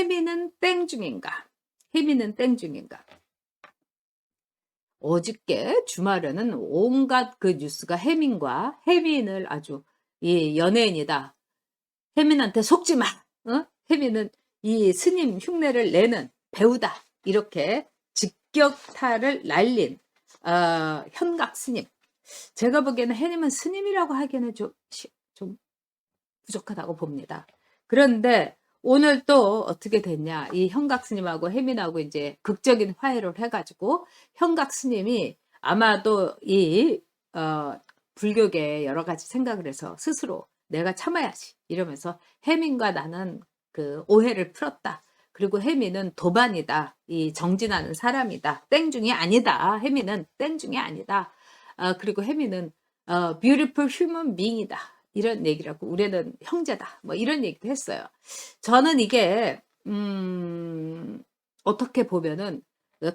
혜미는 땡 중인가? 혜미는 땡 중인가? 어저께 주말에는 온갖 그 뉴스가 혜민과 혜민을 아주 이 연예인이다. 혜민한테 속지 마. 어? 혜민은 이 스님 흉내를 내는 배우다. 이렇게 직격타를 날린 현각 스님. 제가 보기에는 혜님은 스님이라고 하기에는 좀 부족하다고 봅니다. 그런데 오늘 또 어떻게 됐냐. 이 현각 스님하고 혜민하고 이제 극적인 화해를 해가지고 현각 스님이 아마도 이 불교계에 여러 가지 생각을 해서 스스로 내가 참아야지 이러면서 혜민과 나는 그 오해를 풀었다. 그리고 혜민은 도반이다. 이 정진하는 사람이다. 땡중이 아니다. 혜민은 땡중이 아니다. 그리고 혜민은 beautiful human being이다. 이런 얘기를 하고 우리는 형제다. 뭐 이런 얘기도 했어요. 저는 이게 어떻게 보면은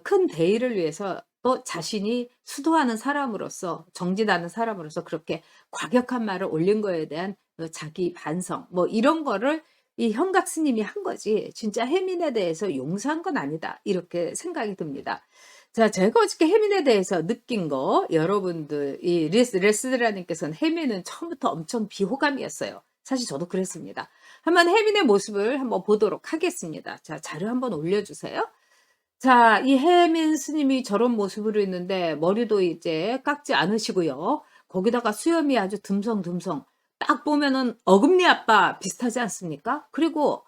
큰 대의를 위해서 또 자신이 수도하는 사람으로서 정진하는 사람으로서 그렇게 과격한 말을 올린 거에 대한 자기 반성 뭐 이런 거를 이 현각 스님이 한 거지 진짜 혜민에 대해서 용서한 건 아니다 이렇게 생각이 듭니다. 자, 제가 어저께 혜민에 대해서 느낀 거 여러분들 이 레스드라님께서는 혜민은 처음부터 엄청 비호감이었어요. 사실 저도 그랬습니다. 한번 혜민의 모습을 한번 보도록 하겠습니다. 자, 자료 한번 올려주세요. 자, 이 혜민 스님이 저런 모습으로 있는데 머리도 이제 깎지 않으시고요. 거기다가 수염이 아주 듬성듬성. 딱 보면은 어금니 아빠 비슷하지 않습니까? 그리고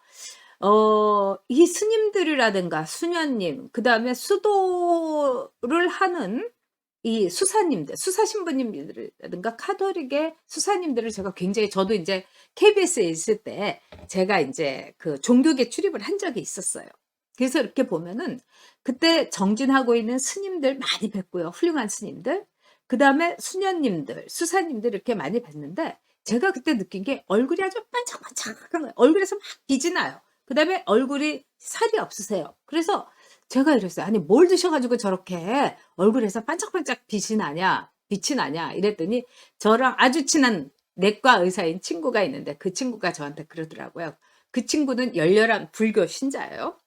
이 스님들이라든가 수녀님, 그 다음에 수도를 하는 이 수사님들, 수사 신부님들이라든가 카톨릭의 수사님들을 제가 굉장히 저도 이제 KBS에 있을 때 제가 이제 그 종교계 출입을 한 적이 있었어요. 그래서 이렇게 보면은 그때 정진하고 있는 스님들 많이 뵀고요. 훌륭한 스님들. 그 다음에 수녀님들, 수사님들 이렇게 많이 뵀는데 제가 그때 느낀 게 얼굴이 아주 반짝반짝한 거예요. 얼굴에서 막 빛이 나요. 그 다음에 얼굴이 살이 없으세요. 그래서 제가 이랬어요. 아니 뭘 드셔가지고 저렇게 얼굴에서 반짝반짝 빛이 나냐 이랬더니 저랑 아주 친한 내과 의사인 친구가 있는데 그 친구가 저한테 그러더라고요. 그 친구는 열렬한 불교 신자예요.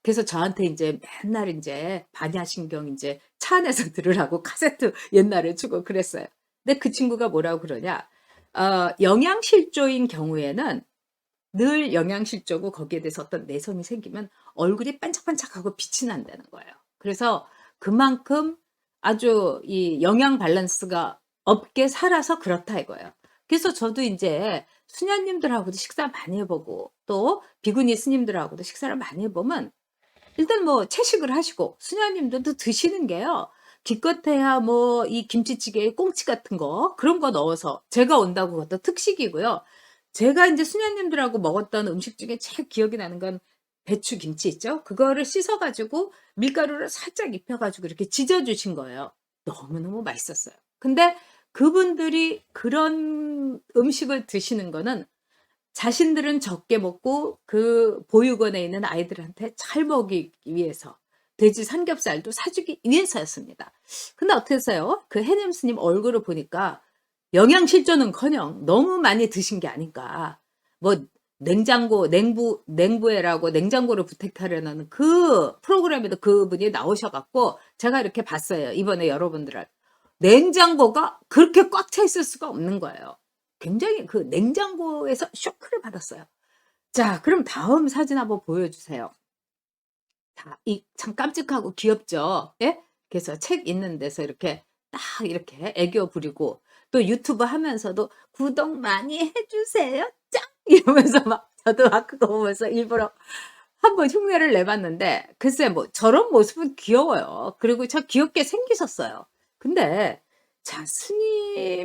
그래서 저한테 이제 맨날 이제 반야신경 이제 차 안에서 들으라고 카세트 옛날에 주고 그랬어요. 근데 그 친구가 뭐라고 그러냐. 영양실조인 경우에는 늘 영양실조고 거기에 대해서 어떤 내성이 생기면 얼굴이 반짝반짝하고 빛이 난다는 거예요. 그래서 그만큼 아주 이 영양 밸런스가 없게 살아서 그렇다 이거예요. 그래서 저도 이제 수녀님들하고도 식사 많이 해보고 또 비구니 스님들하고도 식사를 많이 해보면 일단 뭐 채식을 하시고 수녀님들도 드시는 게요. 기껏해야 뭐 이 김치찌개에 꽁치 같은 거 그런 거 넣어서 제가 온다고 그것도 특식이고요. 제가 이제 수녀님들하고 먹었던 음식 중에 제일 기억이 나는 건 배추 김치 있죠? 그거를 씻어 가지고 밀가루를 살짝 입혀 가지고 이렇게 지져 주신 거예요. 너무너무 맛있었어요. 근데 그분들이 그런 음식을 드시는 거는 자신들은 적게 먹고 그 보육원에 있는 아이들한테 잘 먹이기 위해서 돼지 삼겹살도 사주기 위해서였습니다. 근데 어떠세요? 그 해님 스님 얼굴을 보니까 영양실조는커녕 너무 많이 드신 게 아닌가. 뭐 냉부회라고 냉장고를 부탁하려는 그 프로그램에도 그분이 나오셔갖고 제가 이렇게 봤어요. 이번에 여러분들을. 냉장고가 그렇게 꽉 차 있을 수가 없는 거예요. 굉장히 그 냉장고에서 쇼크를 받았어요. 자, 그럼 다음 사진 한번 보여주세요. 자, 참 깜찍하고 귀엽죠? 예? 그래서 책 있는 데서 이렇게 딱 이렇게 애교 부리고 또 유튜브 하면서도 구독 많이 해주세요. 짱! 이러면서 막 저도 막 그거 보면서 일부러 한번 흉내를 내봤는데 글쎄 뭐 저런 모습은 귀여워요. 그리고 참 귀엽게 생기셨어요. 근데 자,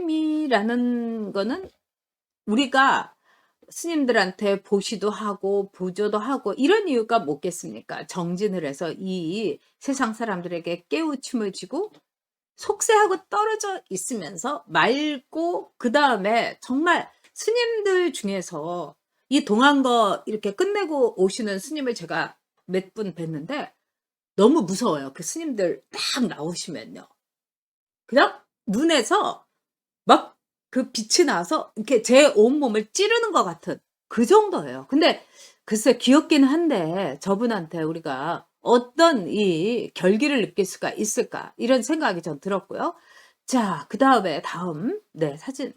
스님이라는 거는 우리가 스님들한테 보시도 하고 보조도 하고 이런 이유가 뭐겠습니까? 정진을 해서 이 세상 사람들에게 깨우침을 주고 속세하고 떨어져 있으면서 맑고 그 다음에 정말 스님들 중에서 이 동안거 이렇게 끝내고 오시는 스님을 제가 몇 분 뵀는데 너무 무서워요. 그 스님들 딱 나오시면요. 그냥 눈에서 막 그 빛이 나서 이렇게 제 온몸을 찌르는 것 같은 그 정도예요. 근데 글쎄 귀엽긴 한데 저분한테 우리가 어떤 이 결기를 느낄 수가 있을까 이런 생각이 전 들었고요. 자 그다음에 다음 네 사진.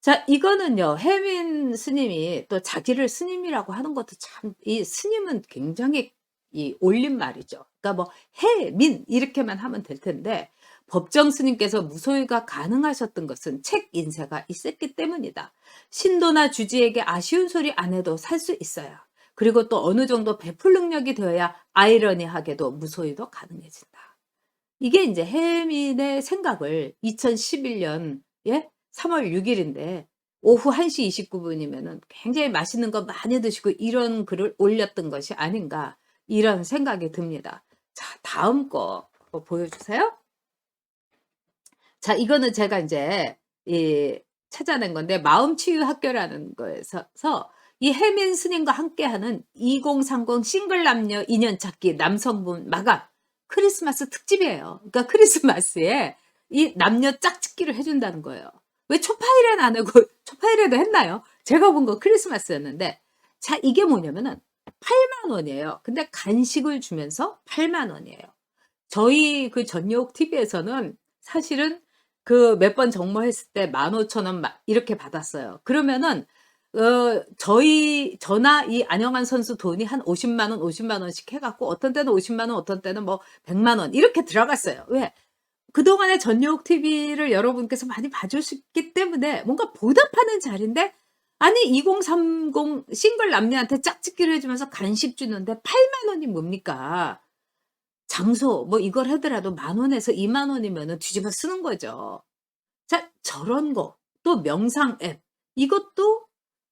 자 이거는요. 해민 스님이 또 자기를 스님이라고 하는 것도 참 이 스님은 굉장히 이 올림말이죠. 그러니까 뭐 해민 이렇게만 하면 될 텐데 법정 스님께서 무소유가 가능하셨던 것은 책 인쇄가 있었기 때문이다. 신도나 주지에게 아쉬운 소리 안 해도 살 수 있어야. 그리고 또 어느 정도 배풀 능력이 되어야 아이러니하게도 무소유도 가능해진다. 이게 인제 해민의 생각을 2011년 예 3월 6 일인데 오후 1시 29 분이면은 굉장히 맛있는 거 많이 드시고 이런 글을 올렸던 것이 아닌가 이런 생각이 듭니다. 자 다음 거 보여주세요. 자 이거는 제가 인제 이 찾아낸 건데 마음치유 학교라는 거에서 이 해민 스님과 함께하는 2030 싱글 남녀 인연 찾기 남성분 마감 크리스마스 특집이에요. 그러니까 크리스마스에 이 남녀 짝짓기를 해 준다는 거예요. 왜 초파일엔 안 하고 초파일에도 했나요? 제가 본 거 크리스마스였는데 자 이게 뭐냐면은 8만 원이에요. 근데 간식을 주면서 8만 원이에요. 저희 그 전역 TV에서는 사실은 그 몇 번 정모했을 때 15,000원 막 이렇게 받았어요. 그러면은 저나 이 안영환 선수 돈이 한 50만 원, 50만 원씩 해 갖고 어떤 때는 50만 원, 어떤 때는 뭐 100만 원 이렇게 들어갔어요. 왜? 그동안의 전역 TV를 여러분께서 많이 봐 주셨기 때문에 뭔가 보답하는 자리인데 아니 2030 싱글 남녀한테 짝짓기를 해 주면서 간식 주는데 8만 원이 뭡니까? 장소 뭐 이걸 하더라도 10,000원에서 20,000원이면은 뒤집어 쓰는 거죠. 자 저런 거 또 명상 앱 이것도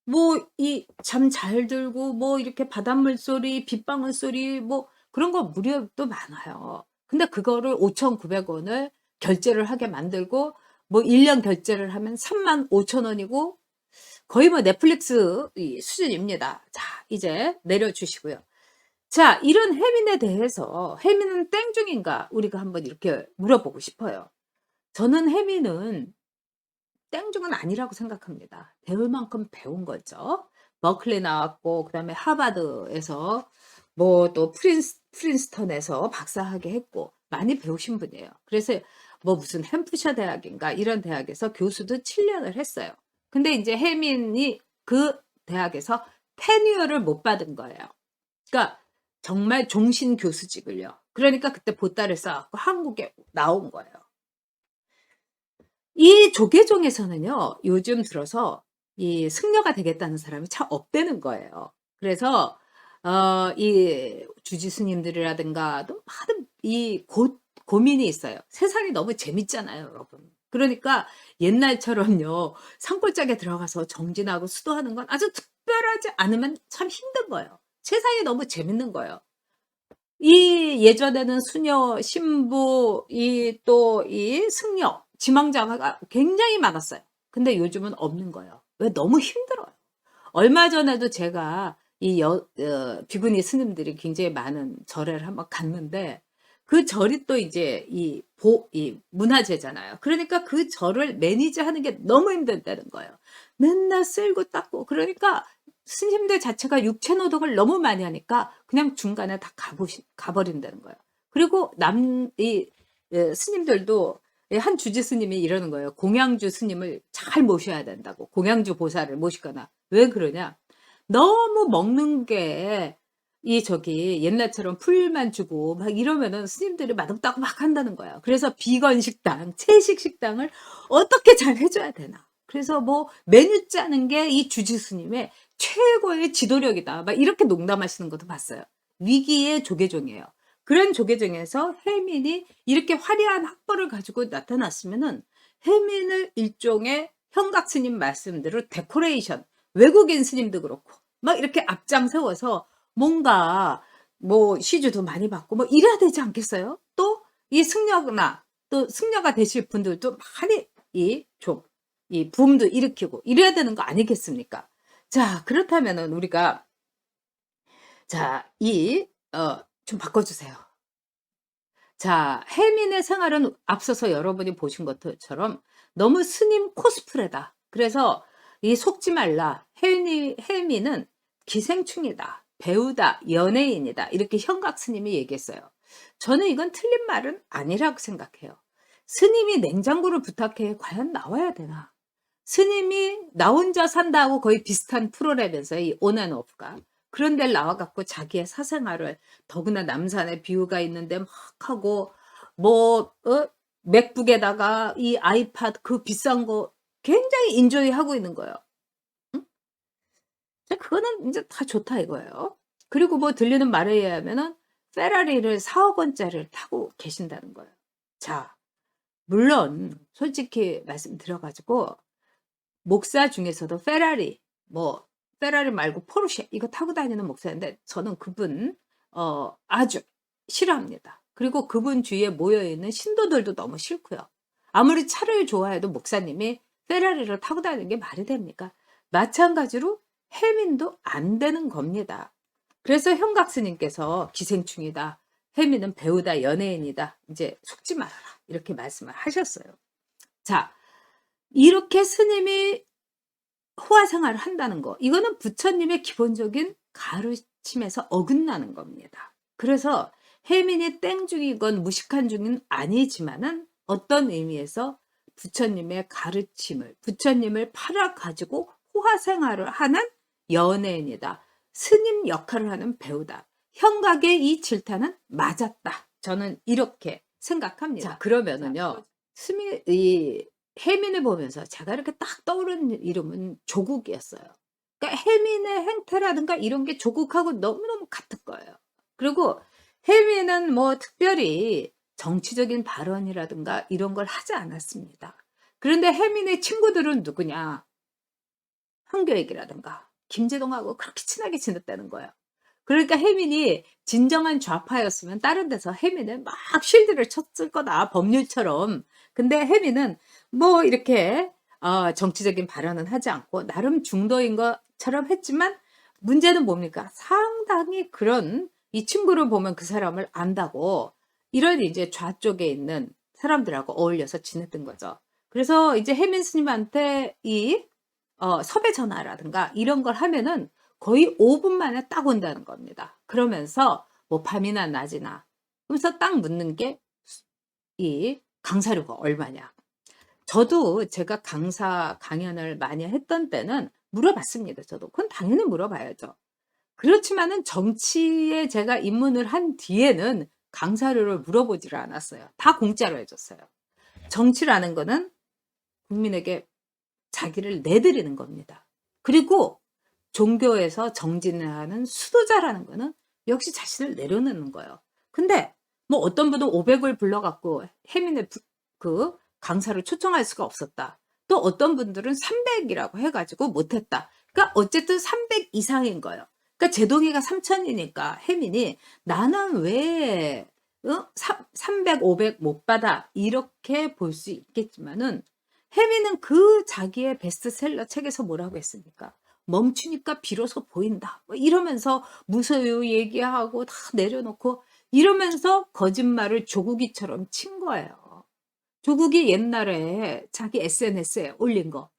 뭐 이 잠 잘 들고 뭐 이렇게 바닷물 소리, 빗방울 소리 뭐 그런 거 무료도 많아요. 근데 그거를 5,900 원을 결제를 하게 만들고 뭐 1년 결제를 하면 35,000 원이고 거의 뭐 넷플릭스 이 수준입니다. 자 이제 내려 주시고요. 자 이런 혜민에 대해서 '혜민은 땡중인가?' 우리가 한번 이렇게 물어보고 싶어요. 저는 혜민은 땡중은 아니라고 생각합니다. 배울 만큼 배운 거죠. 버클리 나왔고 그다음에 하버드에서 뭐 또 프린스턴에서 박사학위 했고 많이 배우신 분이에요. 그래서 뭐 무슨 햄프셔 대학인가 이런 대학에서 교수도 7 년을 했어요. 근데 인제 혜민이 그 대학에서 테뉴어를 못 받은 거예요. 그러니까 정말 종신 교수직을요. 그러니까 그때 보따리를 싸 갖고 한국에 나온 거예요. 이 조계종에서는요. 요즘 들어서 이 승려가 되겠다는 사람이 참 없대는 거예요. 그래서 이 주지 스님들이라든가 또 많은 이 고민이 있어요. 세상이 너무 재밌잖아요 여러분. 그러니까 옛날처럼요. 산골짜기에 들어가서 정진하고 수도하는 건 아주 특별하지 않으면 참 힘든 거예요. 세상이 너무 재밌는 거예요. 이 예전에는 수녀, 신부 이 또 이 승려, 지망자가 굉장히 많았어요. 근데 요즘은 없는 거예요. 왜? 너무 힘들어요. 얼마 전에도 제가 이 비구니 스님들이 굉장히 많은 절에를 한번 갔는데 그 절이 또 이제 이 문화재잖아요. 그러니까 그 절을 매니지하는 게 너무 힘들다는 거예요. 맨날 쓸고 닦고 그러니까 스님들 자체가 육체 노동을 너무 많이 하니까 그냥 중간에 다 가버린다는 거예요. 그리고 스님들도 한 주지 스님이 이러는 거예요. 공양주 스님을 잘 모셔야 된다고. 공양주 보살을 모시거나. 왜 그러냐? 너무 먹는 게 옛날처럼 풀만 주고 막 이러면은 스님들이 맛없다고 막 한다는 거예요. 그래서 비건 식당, 채식 식당을 어떻게 잘 해 줘야 되나. 그래서 뭐 메뉴 짜는 게 이 주지 스님의 최고의 지도력이다. 막 이렇게 농담하시는 것도 봤어요. 위기의 조계종이에요. 그런 조계종에서 혜민이 이렇게 화려한 학벌을 가지고 나타났으면은 혜민을 일종의 현각 스님 말씀대로 데코레이션 외국인 스님도 그렇고 막 이렇게 앞장 세워서 뭔가 뭐 시주도 많이 받고 뭐 이래야 되지 않겠어요? 또 이 승려나 또 승려가 되실 분들도 많이 이 붐도 일으키고 이래야 되는 거 아니겠습니까? 자 그렇다면은 우리가 자 좀 바꿔 주세요. 자 혜민의 생활은 앞서서 여러분이 보신 것처럼 너무 스님 코스프레다. 그래서 이 속지 말라. 혜민은 기생충이다, 배우다, 연예인이다 이렇게 현각 스님이 얘기했어요. 저는 이건 틀린 말은 아니라고 생각해요. 스님이 냉장고를 부탁해 과연 나와야 되나? 스님이 나 혼자 산다고 거의 비슷한 프로라면서요, 이 온앤오프가. 그런 데를 나와 갖고 자기의 사생활을 더구나 남산에 뷰가 있는데 막 하고 뭐 맥북에다가 이 아이팟 그 비싼 거 굉장히 인조이 하고 있는 거예요. 응? 그거는 이제 다 좋다 이거예요. 그리고 뭐 들리는 말에 의하면은 페라리를 4억 원짜리를 타고 계신다는 거예요. 자, 물론 솔직히 말씀드려 가지고 목사 중에서도 페라리, 뭐 페라리 말고 포르쉐 이거 타고 다니는 목사인데 저는 그분 아주 싫어합니다. 그리고 그분 주위에 모여 있는 신도들도 너무 싫고요. 아무리 차를 좋아해도 목사님이 페라리를 타고 다니는 게 말이 됩니까? 마찬가지로 해민도 안 되는 겁니다. 그래서 현각 스님께서 기생충이다, 해민은 배우다, 연예인이다, 이제 속지 말아라 이렇게 말씀을 하셨어요. 자, 이렇게 스님이 호화 생활을 한다는 거, 이거는 부처님의 기본적인 가르침에서 어긋나는 겁니다. 그래서 해민이 땡중이건 무식한 중은 아니지만은 어떤 의미에서 부처님의 가르침을, 부처님을 팔아가지고 호화 생활을 하는 연예인이다, 스님 역할을 하는 배우다. 현각의 이 질타는 맞았다. 저는 이렇게 생각합니다. 자, 그러면은요, 이 해민을 보면서 제가 이렇게 딱 떠오르는 이름은 조국이었어요. 그러니까 해민의 행태라든가 이런 게 조국하고 너무너무 같은 거예요. 그리고 해민은 뭐 특별히 정치적인 발언이라든가 이런 걸 하지 않았습니다. 그런데 해민의 친구들은 누구냐? 황교익이라든가 김재동하고 그렇게 친하게 지냈다는 거예요. 그러니까 해민이 진정한 좌파였으면 다른 데서 해민은 막 쉴드를 쳤을 거다, 법률처럼. 근데 해민은 뭐 이렇게 정치적인 발언은 하지 않고 나름 중도인 것처럼 했지만 문제는 뭡니까? 상당히 그런, 이 친구를 보면 그 사람을 안다고 이런 이제 좌쪽에 있는 사람들하고 어울려서 지냈던 거죠. 그래서 이제 해민 스님한테 이 섭외 전화라든가 이런 걸 하면은 거의 5분 만에 딱 온다는 겁니다. 그러면서 뭐 밤이나 낮이나 그러면서 딱 묻는 게 이 강사료가 얼마냐. 저도 제가 강사 강연을 많이 했던 때는 물어봤습니다. 저도 그건 당연히 물어봐야죠. 그렇지만은 정치에 제가 입문을 한 뒤에는 강사료를 물어보지를 않았어요. 다 공짜로 해줬어요. 정치라는 거는 국민에게 자기를 내드리는 겁니다. 그리고 종교에서 정진을 하는 수도자라는 거는 역시 자신을 내려놓는 거예요. 근데 뭐 어떤 분은 500을 불러갖고 해민의 그 강사를 초청할 수가 없었다. 또 어떤 분들은 300이라고 해가지고 못했다. 그러니까 어쨌든 300 이상인 거예요. 그러니까 제동이가 3000이니까 해민이 나는 왜 300, 500 못 받아 이렇게 볼 수 있겠지만은 해민은 그 자기의 베스트셀러 책에서 뭐라고 했습니까? 멈추니까 비로소 보인다. 뭐 이러면서 무소유 얘기하고 다 내려놓고 이러면서 거짓말을 조국이처럼 친 거예요. 조국이 옛날에 자기 SNS에 올린 거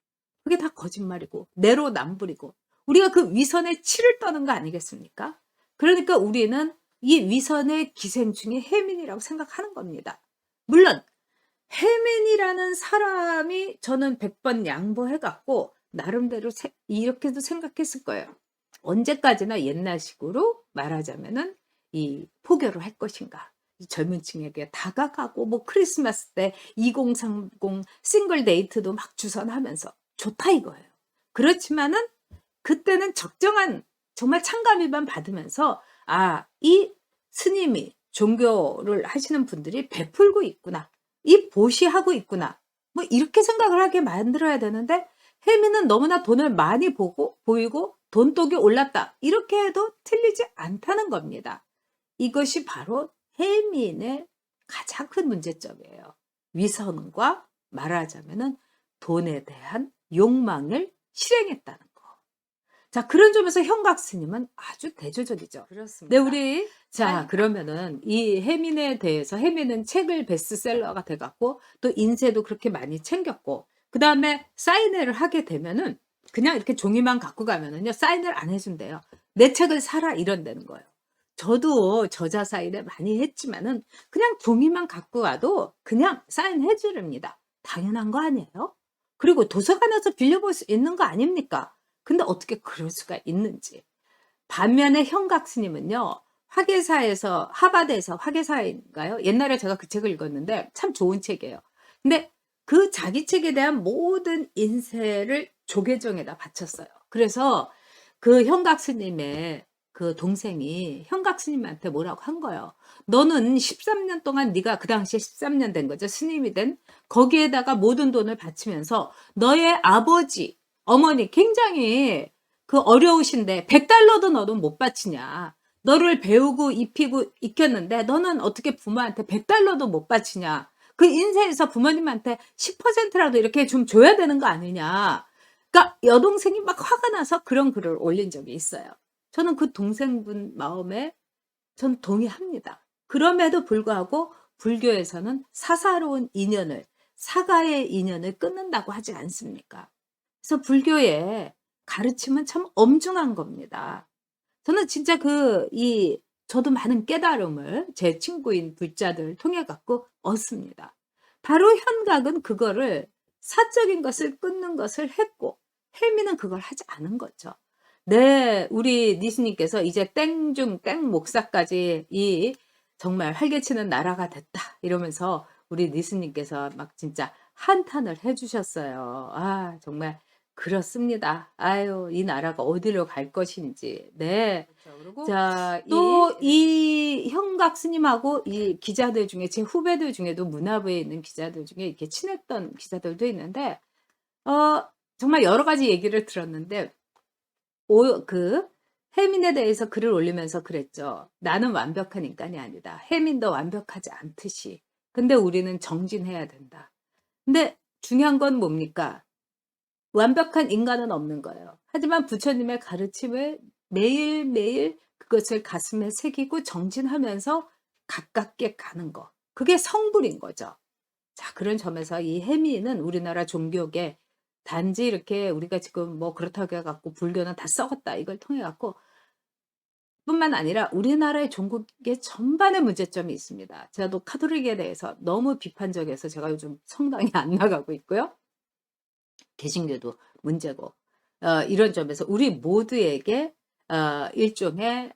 그게 다 거짓말이고 내로남불이고 우리가 그 위선에 치를 떠는 거 아니겠습니까? 그러니까 우리는 이 위선의 기생충이 해민이라고 생각하는 겁니다. 물론 해민이라는 사람이 저는 100번 양보해갖고 나름대로 이렇게도 생각했을 거예요. 언제까지나 옛날식으로 말하자면은 이 포교를 할 것인가. 이 젊은 층에게 다가가고 뭐 크리스마스 때 2030 싱글 데이트도 막 주선하면서 좋다 이거예요. 그렇지만은 그때는 적정한 정말 참가비만 받으면서 이 스님이 종교를 하시는 분들이 베풀고 있구나. 이 보시하고 있구나. 뭐 이렇게 생각을 하게 만들어야 되는데 해민은 너무나 돈을 많이 보이고 돈독이 올랐다. 이렇게 해도 틀리지 않다는 겁니다. 이것이 바로 해민의 가장 큰 문제점이에요. 위선과 말하자면은 돈에 대한 욕망을 실행했다는 거. 자, 그런 점에서 현각 스님은 아주 대조적이죠. 그렇습니다. 네, 우리 자, 그러면은 이 해민에 대해서 해민은 책을 베스트셀러가 돼갖고 또 인쇄도 그렇게 많이 챙겼고 그 다음에 사인회를 하게 되면은 그냥 이렇게 종이만 갖고 가면은요 사인을 안 해 준대요. "내 책을 사라." 이런다는 거예요. 저도 저자 사인을 많이 했지만은 그냥 종이만 갖고 와도 그냥 사인해 주렵니다. 당연한 거 아니에요? 그리고 도서관에서 빌려볼 수 있는 거 아닙니까? 근데 어떻게 그럴 수가 있는지. 반면에 현각 스님은요. 화계사에서 하버드에서 화계사인가요? 옛날에 제가 그 책을 읽었는데 참 좋은 책이에요. 근데 그 자기 책에 대한 모든 인세를 조계종에다 바쳤어요. 그래서 그 현각 스님의 그 동생이 현각 스님한테 뭐라고 한 거예요. "너는 13년 동안 네가 그 당시에 13년 된 거죠. 스님이 된 거기에다가 모든 돈을 바치면서 너의 아버지, 어머니 굉장히 그 어려우신데 100달러도 너는 못 바치냐. 너를 배우고 입히고 익혔는데 너는 어떻게 부모한테 100달러도 못 바치냐. 그 인생에서 부모님한테 10%라도 이렇게 좀 줘야 되는 거 아니냐." 그러니까 여동생이 막 화가 나서 그런 글을 올린 적이 있어요. 저는 그 동생분 마음에 전 동의합니다. 그럼에도 불구하고 불교에서는 사사로운 인연을 사가의 인연을 끊는다고 하지 않습니까? 그래서 불교의 가르침은 참 엄중한 겁니다. 저는 진짜 저도 많은 깨달음을 제 친구인 불자들을 통해 갖고 얻습니다. 바로 현각은 그거를 사적인 것을 끊는 것을 했고 혜미는 그걸 하지 않은 거죠. 네. 우리 니스님께서 이제 땡중 땡 목사까지 이 정말 활개치는 나라가 됐다 이러면서 우리 니스님께서 막 진짜 한탄을 해 주셨어요. 아 정말 그렇습니다. 아유 이 나라가 어디로 갈 것인지. 네. 그렇죠. 그리고 자 또 또 이 현각 스님하고 이 기자들 중에 제 후배들 중에도 문화부에 있는 기자들 중에 이렇게 친했던 기자들도 있는데 어 정말 여러 가지 얘기를 들었는데 혜민에 대해서 글을 올리면서 그랬죠. "나는 완벽한 인간이 아니다. 혜민도 완벽하지 않듯이. 근데 우리는 정진해야 된다." 근데 중요한 건 뭡니까? 완벽한 인간은 없는 거예요. 하지만 부처님의 가르침을 매일매일 그것을 가슴에 새기고 정진하면서 가깝게 가는 거. 그게 성불인 거죠. 자 그런 점에서 이 해미는 우리나라 종교계 단지 이렇게 우리가 지금 뭐 그렇다고 해 갖고 불교는 다 썩었다 이걸 통해 갖고 뿐만 아니라 우리나라의 종교계 전반에 문제점이 있습니다. 제가 또 카톨릭에 대해서 너무 비판적이어서 제가 요즘 성당에 안 나가고 있고요. 개신교도 문제고 이런 점에서 우리 모두에게 일종의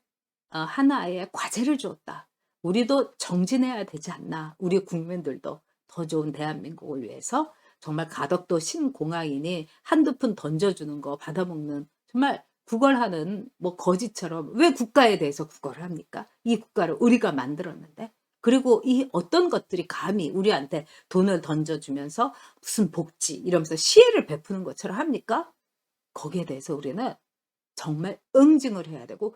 하나의 과제를 주었다. '우리도 정진해야 되지 않나. 우리 국민들도 더 좋은 대한민국을 위해서.' 정말 가덕도 신공항이니 한두 푼 던져 주는 거 받아먹는 정말 구걸하는 뭐 거지처럼 왜 국가에 대해서 구걸을 합니까? 이 국가를 우리가 만들었는데. 그리고 이 어떤 것들이 감히 우리한테 돈을 던져 주면서 무슨 복지 이러면서 시혜를 베푸는 것처럼 합니까? 거기에 대해서 우리는 정말 응징을 해야 되고